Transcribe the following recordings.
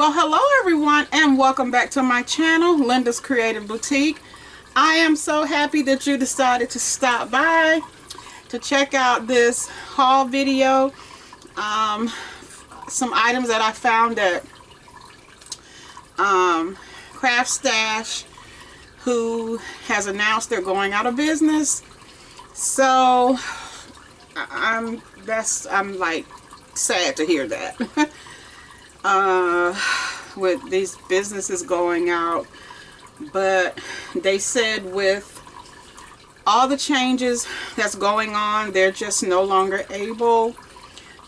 Well, hello everyone and welcome back to my channel, Linda's Creative Boutique. I am so happy that you decided to stop by to check out this haul video. Some items that I found at CraftStash, who has announced they're going out of business. So I'm like sad to hear that. With these businesses going out, but they said with all the changes that's going on, they're just no longer able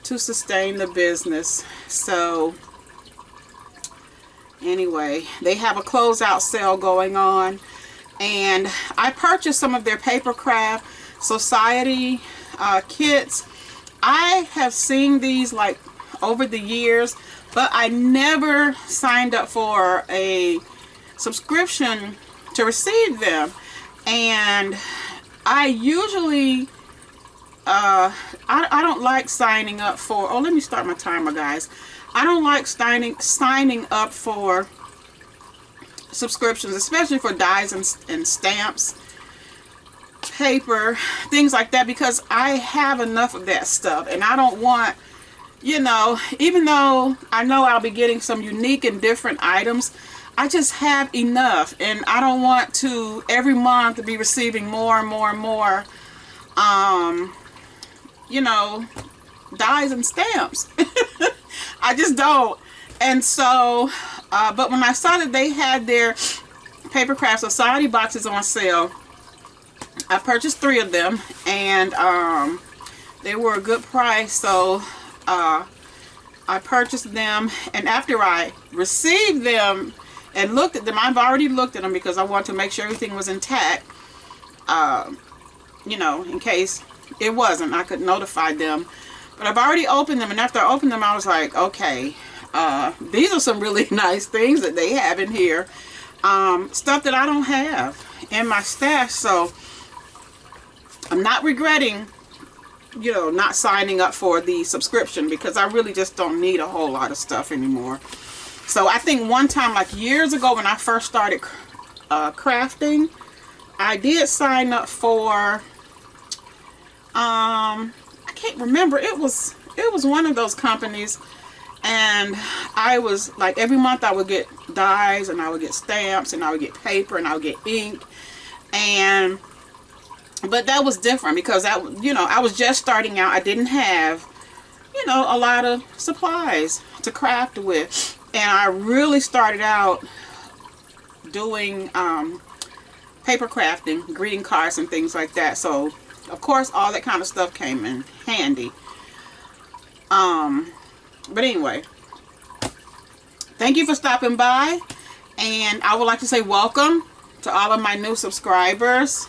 to sustain the business. So anyway, they have a closeout sale going on, and I purchased some of their Papercraft Society kits. I have seen these like over the years, but I never signed up for a subscription to receive them. And I usually I don't like signing up for, oh, let me start my timer, guys. I don't like signing up for subscriptions, especially for dies and stamps, paper, things like that, because I have enough of that stuff, and I don't want, you know, even though I know I'll be getting some unique and different items, I just have enough, and I don't want to every month to be receiving more and more and more, you know, dies and stamps. I just don't. And so, but when I saw that they had their Papercraft Society boxes on sale, I purchased 3 of them, and they were a good price. So I purchased them, and after I received them and looked at them, I've already looked at them because I want to make sure everything was intact, you know, in case it wasn't, I could notify them. But I've already opened them, and after I opened them, I was like, okay, these are some really nice things that they have in here, stuff that I don't have in my stash. So I'm not regretting, you know, not signing up for the subscription, because I really just don't need a whole lot of stuff anymore. So I think one time, like years ago when I first started crafting, I did sign up for, I can't remember, it was one of those companies, and I was like, every month I would get dies, and I would get stamps, and I would get paper, and I would get ink, and but that was different because that, you know, I was just starting out. I didn't have, you know, a lot of supplies to craft with, and I really started out doing paper crafting, greeting cards and things like that. So of course all that kind of stuff came in handy. But anyway, thank you for stopping by, and I would like to say welcome to all of my new subscribers.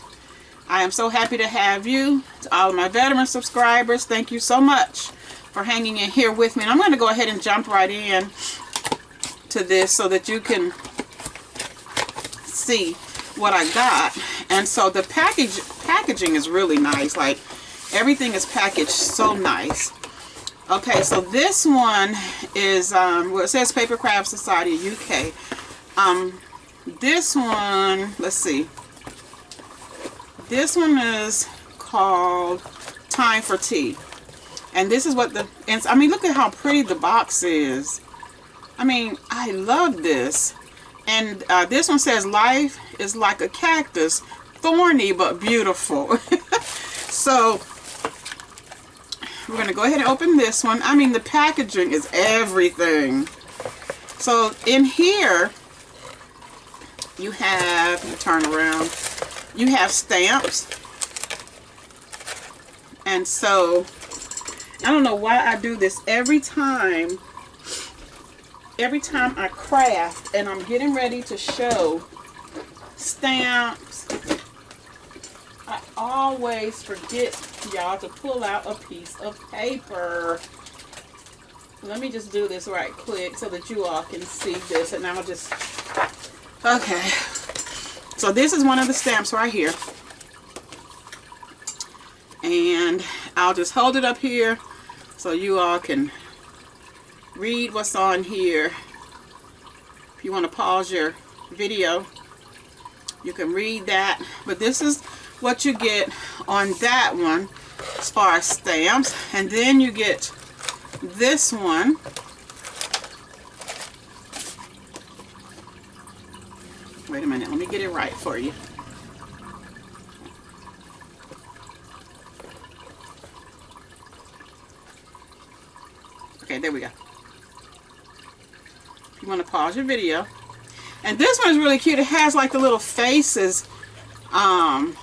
I am so happy to have you. To all of my veteran subscribers, thank you so much for hanging in here with me. And I'm going to go ahead and jump right in to this so that you can see what I got. And so the packaging is really nice. Like, everything is packaged so nice. Okay, so this one is, well, it says Papercraft Society UK. This one, let's see. This one is called Time for Tea. And this is what I mean, look at how pretty the box is. I mean, I love this. And this one says, life is like a cactus, thorny but beautiful. So we're going to go ahead and open this one. I mean, the packaging is everything. So in here, you have, you turn around, you have stamps. And so I don't know why I do this every time I craft and I'm getting ready to show stamps. I always forget, y'all, to pull out a piece of paper. Let me just do this right quick so that you all can see this, and I'll just, okay. So this is one of the stamps right here. And I'll just hold it up here so you all can read what's on here. If you want to pause your video, you can read that. But this is what you get on that one as far as stamps. And then you get this one. Wait a minute, let me get it right for you. Okay, there we go. You want to pause your video. And this one is really cute. It has like the little faces on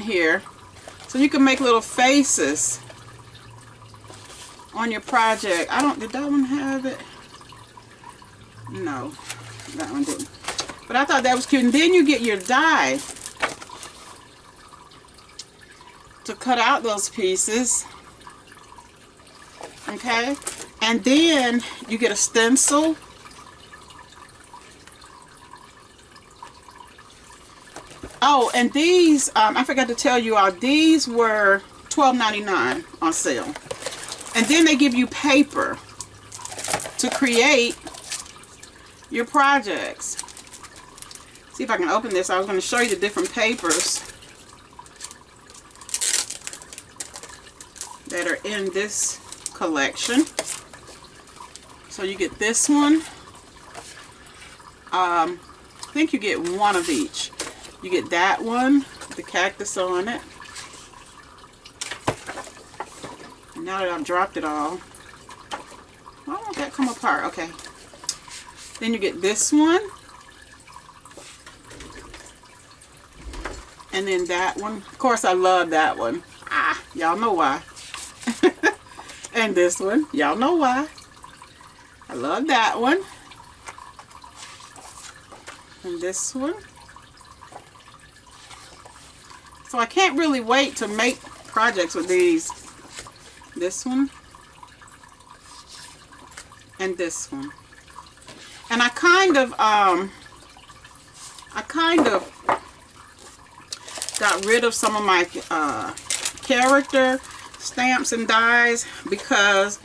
here. So you can make little faces on your project. Did that one have it? No, that one didn't. But I thought that was cute. And then you get your die to cut out those pieces. Okay, and then you get a stencil. Oh, and these, I forgot to tell you all, these were $12.99 on sale. And then they give you paper to create your projects. See if I can open this. I was going to show you the different papers that are in this collection. So you get this one. I think you get one of each. You get that one with the cactus on it. And now that I've dropped it all, why won't that come apart? Okay. Then you get this one. And then that one. Of course, I love that one. Y'all know why. And this one, y'all know why. I love that one. And this one. So I can't really wait to make projects with these. This one. And this one. And I kind of got rid of some of my character stamps and dies because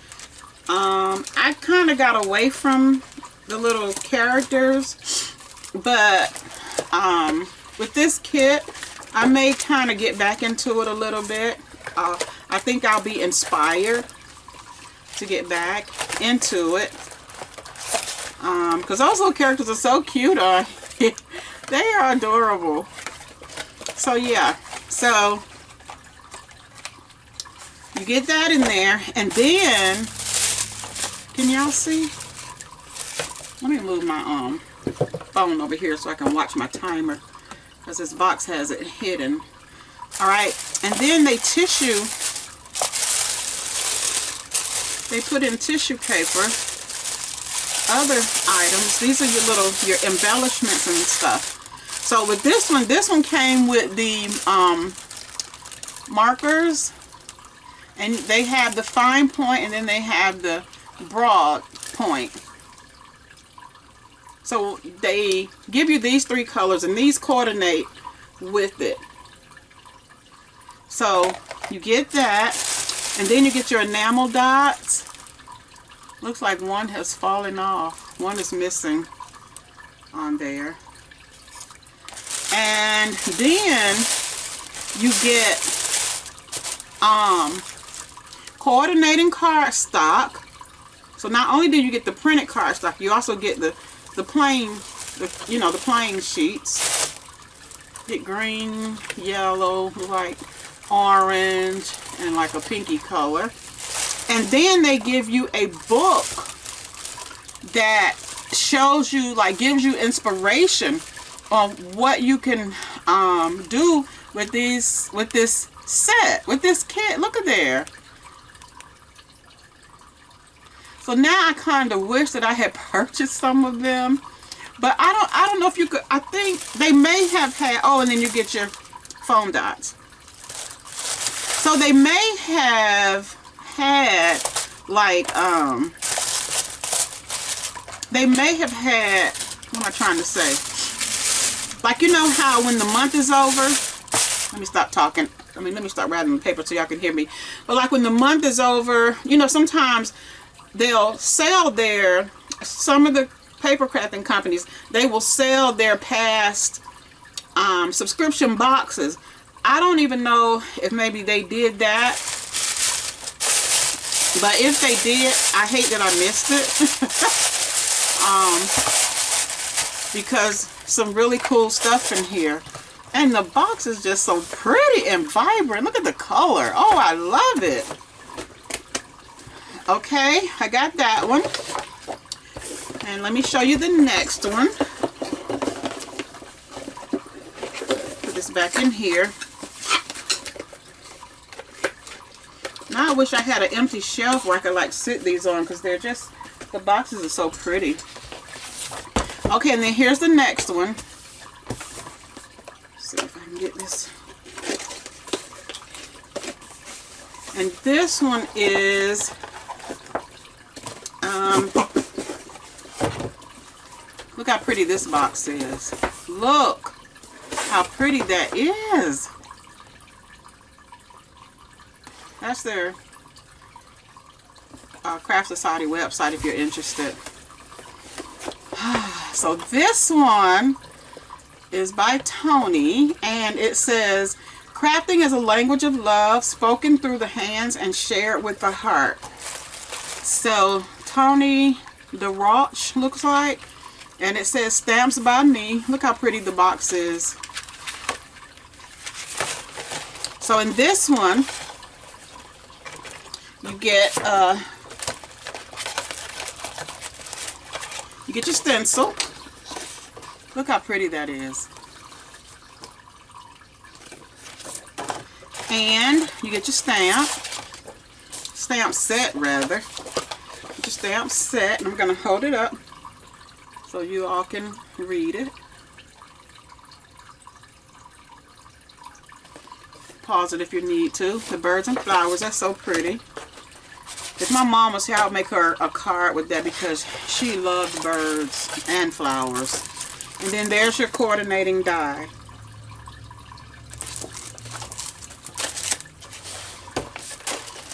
I kind of got away from the little characters, but with this kit I may kind of get back into it a little bit. I think I'll be inspired to get back into it because those little characters are so cute. They are adorable. So yeah, so you get that in there, and then, can y'all see? Let me move my phone over here so I can watch my timer, because this box has it hidden. Alright, and then they put in tissue paper, other items. These are your embellishments and stuff. So with this one came with the markers. And they have the fine point, and then they have the broad point. So they give you these three colors, and these coordinate with it. So you get that, and then you get your enamel dots. Looks like one has fallen off. One is missing on there. And then you get coordinating cardstock. So not only do you get the printed cardstock, you also get the plain, the plain sheets. Get green, yellow, like orange, and like a pinky color. And then they give you a book that shows you, like, gives you inspiration on what you can do with this set, with this kit. Look at there. So now I kind of wish that I had purchased some of them, but I don't know if you could. I think they may have had. Oh, and then you get your foam dots. So they may have had like they may have had. What am I trying to say? Like, you know how when the month is over. Let me stop talking. Let me start writing the paper so y'all can hear me. But like when the month is over, you know, sometimes they'll sell some of the paper crafting companies, they will sell their past subscription boxes. I don't even know if maybe they did that, but if they did, I hate that I missed it. Because some really cool stuff in here. And the box is just so pretty and vibrant. Look at the color. Oh, I love it. Okay, I got that one. And let me show you the next one. Put this back in here. Now I wish I had an empty shelf where I could like sit these on, because they're just, the boxes are so pretty. Okay, and then here's the next one. Let's see if I can get this. And this one is look how pretty this box is. Look how pretty that is. That's their Craft Society website if you're interested. So this one is by Tony, and it says, crafting is a language of love spoken through the hands and shared with the heart. So Tony DeRoche looks like, and it says stamps by me. Look how pretty the box is. So in this one, you get your stencil. Look how pretty that is. And you get your stamp set rather. Get your stamp set, and I'm going to hold it up so you all can read it. Pause it if you need to. The birds and flowers, that's so pretty. If my mom was here, I would make her a card with that because she loved birds and flowers. And then there's your coordinating die.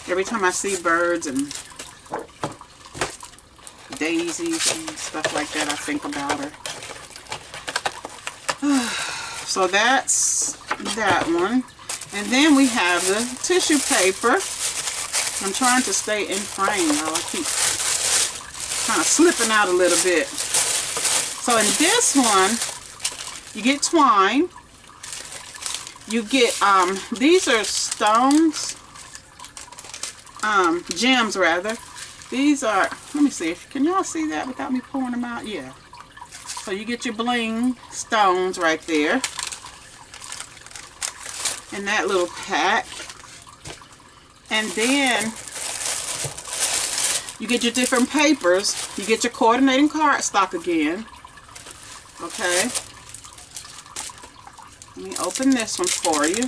Every time I see birds and daisies and stuff like that, I think about her. So that's that one. And then we have the tissue paper. I'm trying to stay in frame, y'all. I keep kind of slipping out a little bit. So in this one, you get twine. You get, these are stones, gems rather. These are, let me see, can y'all see that without me pouring them out? Yeah. So you get your bling stones right there in that little pack. And then you get your different papers. You get your coordinating cardstock again. Okay. Let me open this one for you.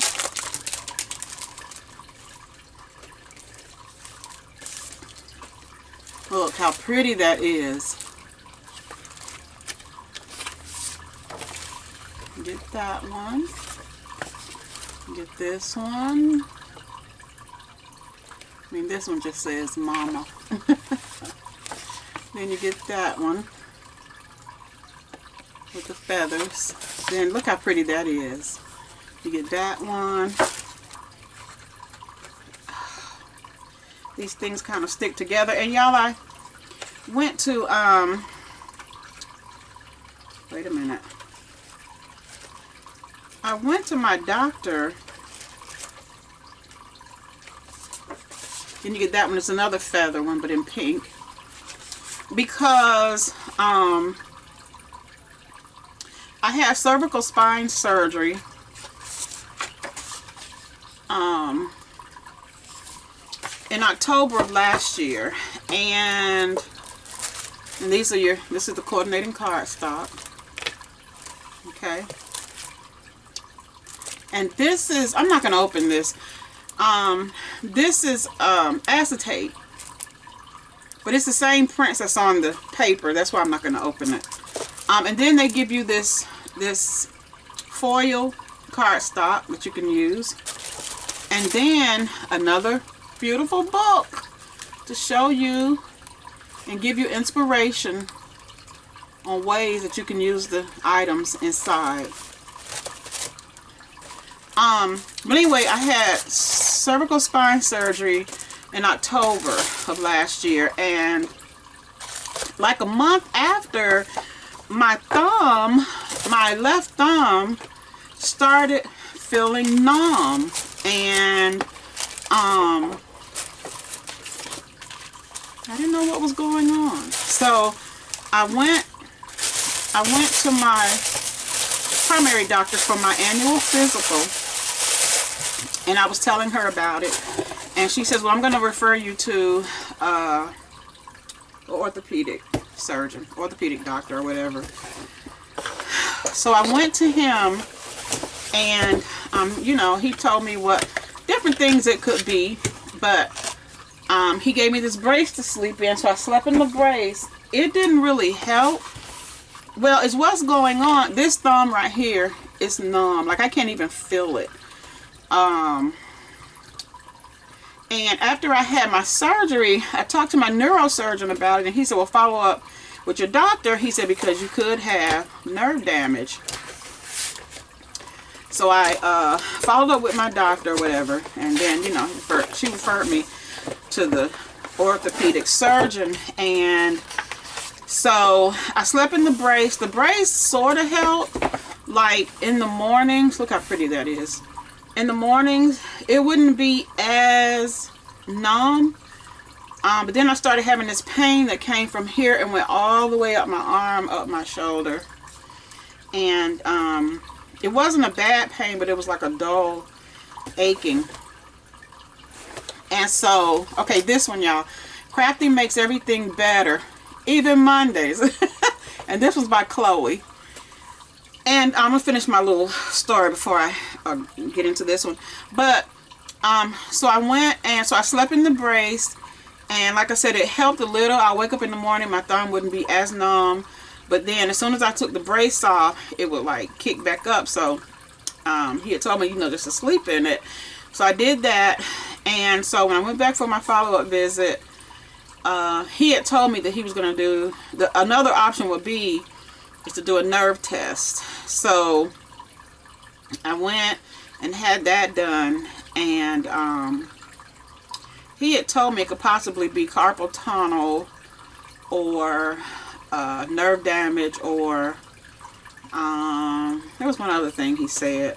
Look how pretty that is. Get that one. Get this one. I mean, this one just says Mama. Then you get that one with the feathers. Then look how pretty that is. You get that one. These things kind of stick together. And y'all, I went to, wait a minute. I went to my doctor. Then you get that one. It's another feather one, but in pink. Because I had cervical spine surgery in October of last year, and these are this is the coordinating cardstock. Okay. And this is, I'm not going to open this. This is acetate, but it's the same prints that's on the paper. That's why I'm not going to open it. And then they give you this foil cardstock that you can use, and then another beautiful book to show you and give you inspiration on ways that you can use the items inside. But anyway, I had cervical spine surgery in October of last year, and like a month after, my left thumb started feeling numb, and I didn't know what was going on. So I went to my primary doctor for my annual physical, and I was telling her about it, and she says, well, I'm going to refer you to an orthopedic surgeon, orthopedic doctor or whatever. So I went to him, and you know, he told me what different things it could be, but he gave me this brace to sleep in, so I slept in the brace. It didn't really help. Well, it's what's going on. This thumb right here is numb. Like, I can't even feel it. And after I had my surgery, I talked to my neurosurgeon about it, and he said, well, follow up with your doctor. He said, because you could have nerve damage. So I followed up with my doctor or whatever, and then, you know, she referred me to the orthopedic surgeon. And so I slept in the brace. The brace sort of helped, like in the mornings. Look how pretty that is. In the mornings, it wouldn't be as numb. But then I started having this pain that came from here and went all the way up my arm, up my shoulder. And it wasn't a bad pain, but it was like a dull aching. And so, okay, this one, y'all. Crafty makes everything better, even Mondays. And this was by Chloe. And I'm going to finish my little story before I get into this one. But, so I went, and so I slept in the brace. And like I said, it helped a little. I wake up in the morning, my thumb wouldn't be as numb. But then as soon as I took the brace off, it would like kick back up. So he had told me, you know, just to sleep in it. So I did that. And so when I went back for my follow-up visit, he had told me that he was going to do, another option would be is to do a nerve test. So I went and had that done. And he had told me it could possibly be carpal tunnel or nerve damage, or there was one other thing he said.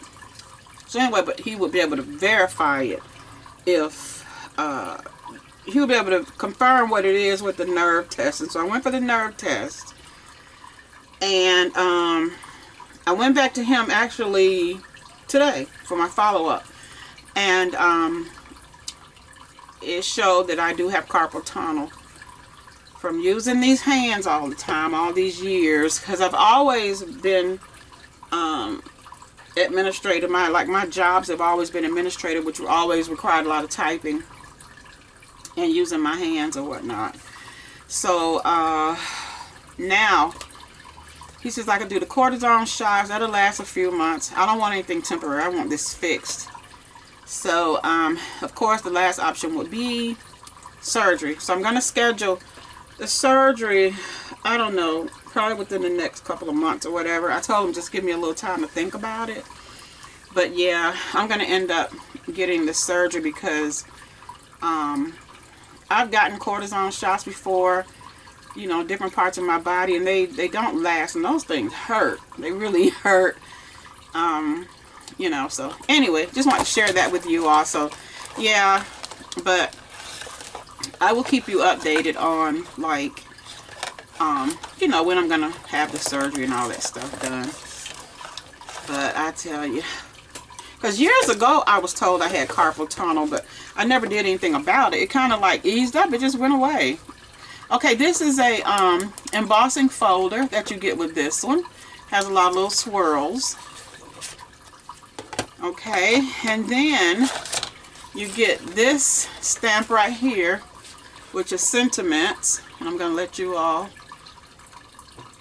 So anyway, but he would be able to verify it if he would be able to confirm what it is with the nerve test. And so I went for the nerve test, and I went back to him actually today for my follow-up, and it showed that I do have carpal tunnel from using these hands all the time, all these years, because I've always been administrative. My jobs have always been administrative, which always required a lot of typing and using my hands or whatnot. So now he says I could do the cortisone shots. That'll last a few months. I don't want anything temporary. I want this fixed. So of course the last option would be surgery. So I'm going to schedule the surgery, I don't know, probably within the next couple of months or whatever. I told him just give me a little time to think about it. But yeah, I'm going to end up getting the surgery because I've gotten cortisone shots before, you know, different parts of my body, and they don't last, and those things hurt. They really hurt. You know, so anyway, just want to share that with you also. Yeah, but I will keep you updated on, like, you know, when I'm gonna have the surgery and all that stuff done. But I tell you, because years ago I was told I had carpal tunnel, but I never did anything about it. It kind of like eased up. It just went away. Okay, this is a embossing folder that you get with this one. Has a lot of little swirls. Okay, and then you get this stamp right here, which is sentiments. And I'm going to let you all,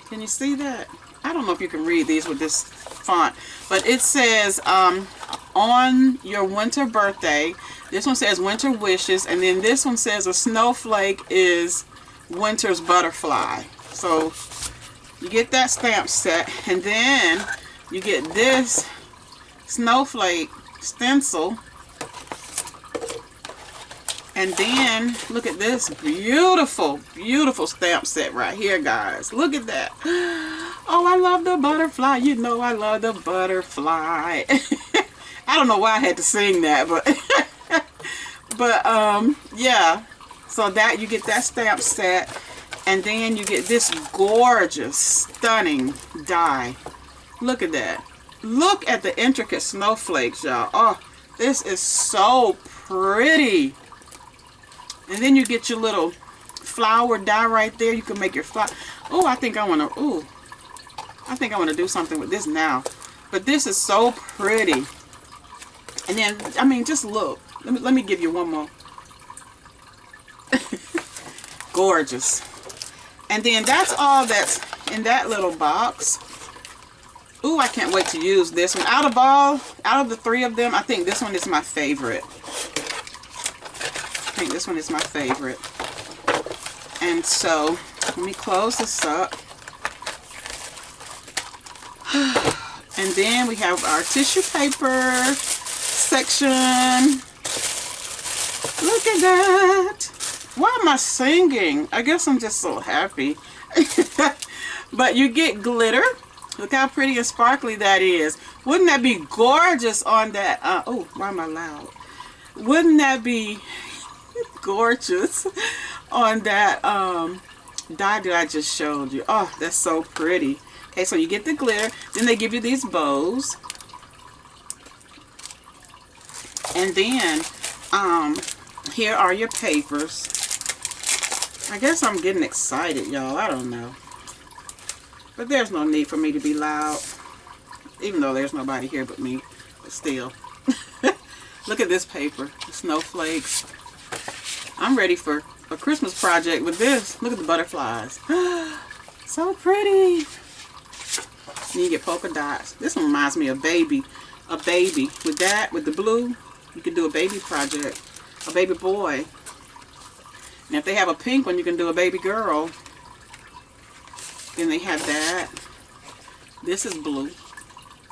can you see that? I don't know if you can read these with this font, but it says on your winter birthday. This one says winter wishes, and then this one says a snowflake is winter's butterfly. So You get that stamp set, and then you get this snowflake stencil. And then look at this beautiful, beautiful stamp set right here, guys. Look at that. Oh, I love the butterfly. You know I love the butterfly. I don't know why I had to sing that, but yeah. So that you get that stamp set, and then you get this gorgeous, stunning die. Look at that. Look at the intricate snowflakes, y'all. Oh, this is so pretty. And then you get your little flower die right there. You can make your flower. Oh, I think I want to do something with this now. But this is so pretty. And then, I mean, just look. Let me give you one more. Gorgeous. And then that's all that's in that little box. Ooh, I can't wait to use this one. Out of the three of them, I think this one is my favorite. I think this one is my favorite. And so, let me close this up. And then we have our tissue paper section. Look at that. Why am I singing? I guess I'm just so happy. But you get glitter. Look how pretty and sparkly that is. Wouldn't that be gorgeous on that? Oh, why am I loud? Wouldn't that be gorgeous on that die that I just showed you? Oh, that's so pretty. Okay, so you get the glitter. Then they give you these bows. And then here are your papers. I guess I'm getting excited, y'all. I don't know. But there's no need for me to be loud. Even though there's nobody here but me. But still. Look at this paper. The snowflakes. I'm ready for a Christmas project with this. Look at the butterflies. So pretty. And you get polka dots. This one reminds me of baby. A baby. With that, with the blue, you can do a baby project. A baby boy. And if they have a pink one, you can do a baby girl. Then they have that. This is blue.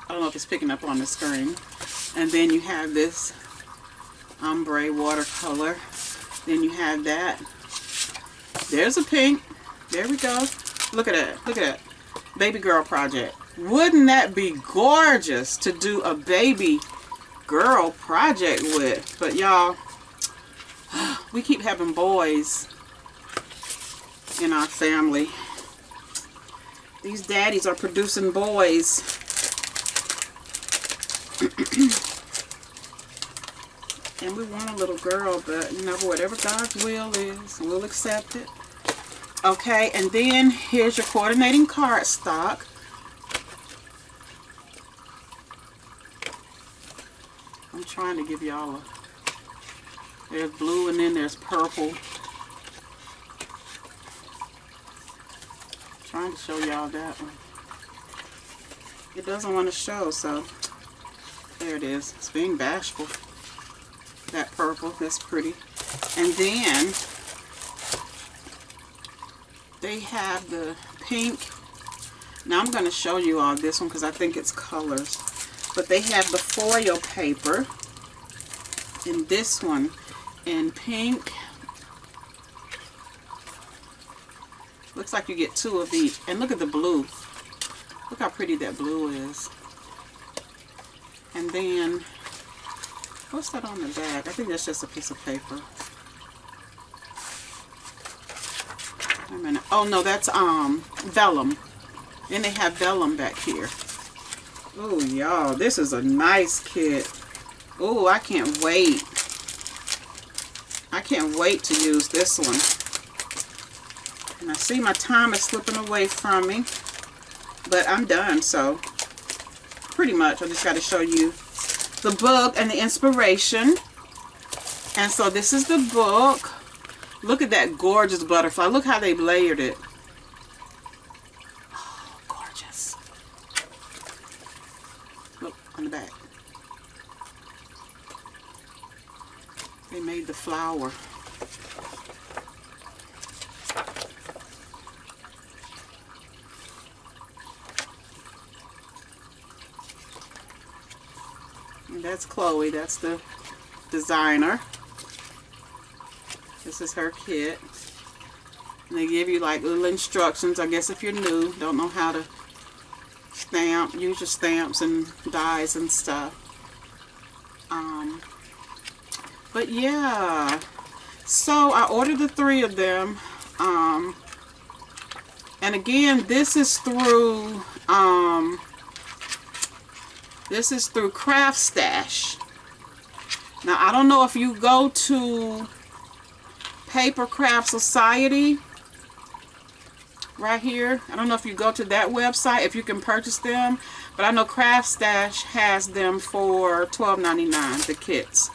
I don't know if it's picking up on the screen. And then you have this ombre watercolor. Then you have that. There's a pink. There we go. Look at that. Look at that. Baby girl project. Wouldn't that be gorgeous to do a baby girl project with? But y'all, we keep having boys in our family. These daddies are producing boys. And we want a little girl, but you know, whatever God's will is, we'll accept it. Okay, and then here's your coordinating cardstock. I'm trying to give y'all a... There's blue and then there's purple. Trying to show y'all that one. It doesn't want to show, so there it is. It's being bashful. That purple, that's pretty. And then they have the pink. Now I'm going to show you all this one because I think it's colors. But they have the foil paper in this one in pink. Looks like you get two of each. And look at the blue. Look how pretty that blue is. And then, what's that on the back? I think that's just a piece of paper. Wait a minute. Oh no, that's vellum. Then they have vellum back here. Oh y'all, this is a nice kit. Oh, I can't wait. I can't wait to use this one. And I see my time is slipping away from me. But I'm done, so pretty much I just got to show you the book and the inspiration. And so this is the book. Look at that gorgeous butterfly. Look how they've layered it. Oh, gorgeous. Look on the back. They made the flower. That's Chloe. That's the designer. This is her kit. And they give you like little instructions. I guess if you're new, don't know how to stamp, use your stamps and dies and stuff. But yeah, so I ordered the 3 of them. And again, this is through CraftStash. Now I don't know if you go to Papercraft Society right here. I don't know if you go to that website if you can purchase them, but I know CraftStash has them for $12.99, the kits.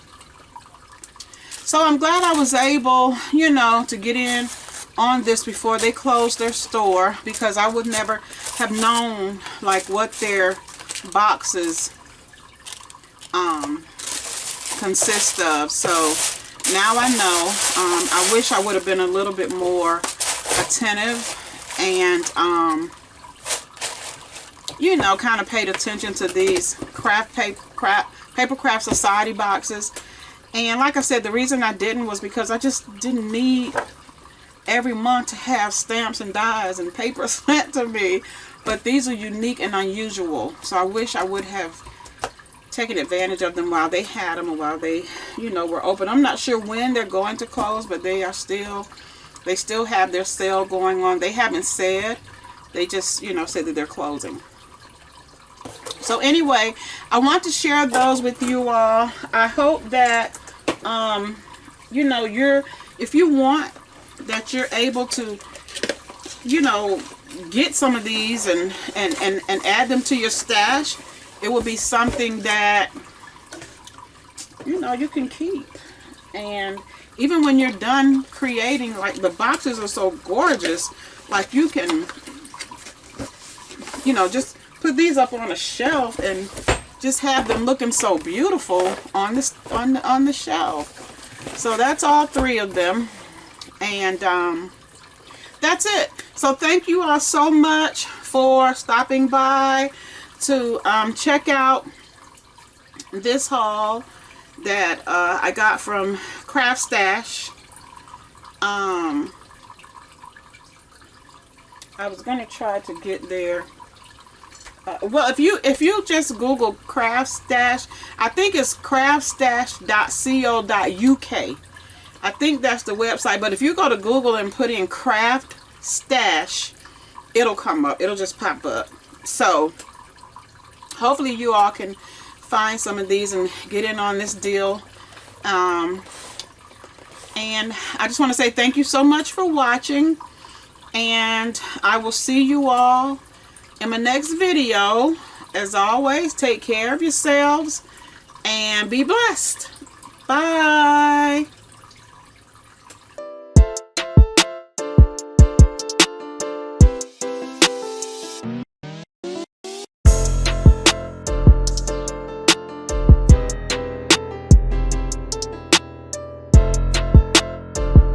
So I'm glad I was able, you know, to get in on this before they closed their store, because I would never have known like what their boxes consist of. So now I know. I wish I would have been a little bit more attentive and you know, kind of paid attention to these Papercraft Society boxes. And like I said, the reason I didn't was because I just didn't need every month to have stamps and dies and paper sent to me. But these are unique and unusual, so I wish I would have taken advantage of them while they had them, or while they, you know, were open. I'm not sure when they're going to close, but they still have their sale going on. They haven't said, they just, you know, said that they're closing. So anyway, I want to share those with you all. I hope that you know, if you want, that you're able to, you know, get some of these and add them to your stash. It will be something that, you know, you can keep. And even when you're done creating, like, the boxes are so gorgeous, like, you can, you know, just put these up on a shelf and just have them looking so beautiful on this on the shelf. So that's all 3 of them. And that's it. So thank you all so much for stopping by to check out this haul that I got from CraftStash. I was going to try to get there. Well, if you just Google CraftStash, I think it's craftstash.co.uk. I think that's the website, but if you go to Google and put in CraftStash, it'll come up. It'll just pop up. So hopefully you all can find some of these and get in on this deal. And I just want to say thank you so much for watching, and I will see you all in my next video. As always, take care of yourselves and be blessed. Bye.